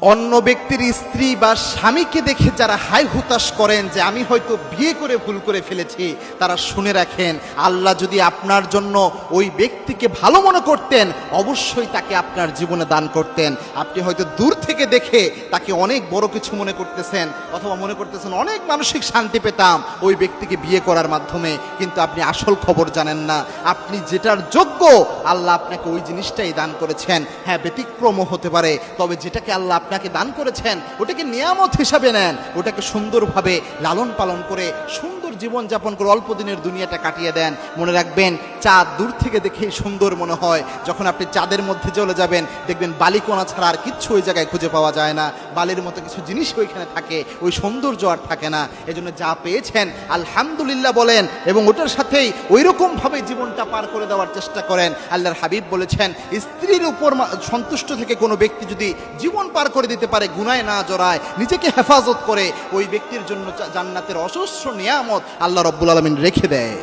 অন্য ব্যক্তির স্ত্রী বা স্বামীকে দেখে যারা হাই হুতাশ করেন যে আমি হয়তো বিয়ে করে ভুল করে ফেলেছি, তারা শুনে রাখেন, আল্লাহ যদি আপনার জন্য ওই ব্যক্তিকে ভালো মনে করতেন অবশ্যই তাকে আপনার জীবনে দান করতেন। আপনি হয়তো দূর থেকে দেখে তাকে অনেক বড় কিছু মনে করতেছেন, অথবা মনে করতেছেন অনেক মানসিক শান্তি পেতাম ওই ব্যক্তিকে বিয়ে করার মাধ্যমে, কিন্তু আপনি আসল খবর জানেন না। আপনি যেটার যোগ্য আল্লাহ আপনাকে ওই জিনিসটাই দান করেছেন। হ্যাঁ, ব্যতিক্রমও হতে পারে, তবে যেটাকে আল্লাহ আপনাকে দান করেছেন ওটাকে নিয়ামত হিসাবে নেন, ওটাকে সুন্দরভাবে লালন পালন করে সুন্দর জীবন যাপন করে অল্প দিনের দুনিয়াটা কাটিয়ে দেন। মনে রাখবেন, চাঁদ দূর থেকে দেখে সুন্দর মনে হয়, যখন আপনি চাঁদের মধ্যে চলে যাবেন দেখবেন বালিকণা ছাড়া আর কিচ্ছু ওই জায়গায় খুঁজে পাওয়া যায় না, বালির মতো কিছু জিনিস ওইখানে থাকে, ওই সৌন্দর্য আর থাকে না। এজন্য যা পেয়েছেন আলহামদুলিল্লাহ বলেন এবং ওটার সাথেই ওই রকমভাবে জীবনটা পার করে দেওয়ার চেষ্টা করেন। আল্লাহর হাবিব বলেছেন, স্ত্রীর উপর সন্তুষ্ট থেকে কোনো ব্যক্তি যদি জীবন পার করে দিতে পারে, গুনায় না জড়ায়, নিজেকে হেফাজত করে, ওই ব্যক্তির জন্য জান্নাতের অজস্র নিয়ামত আল্লাহ রব্বুল আলামিন রেখে দেয়।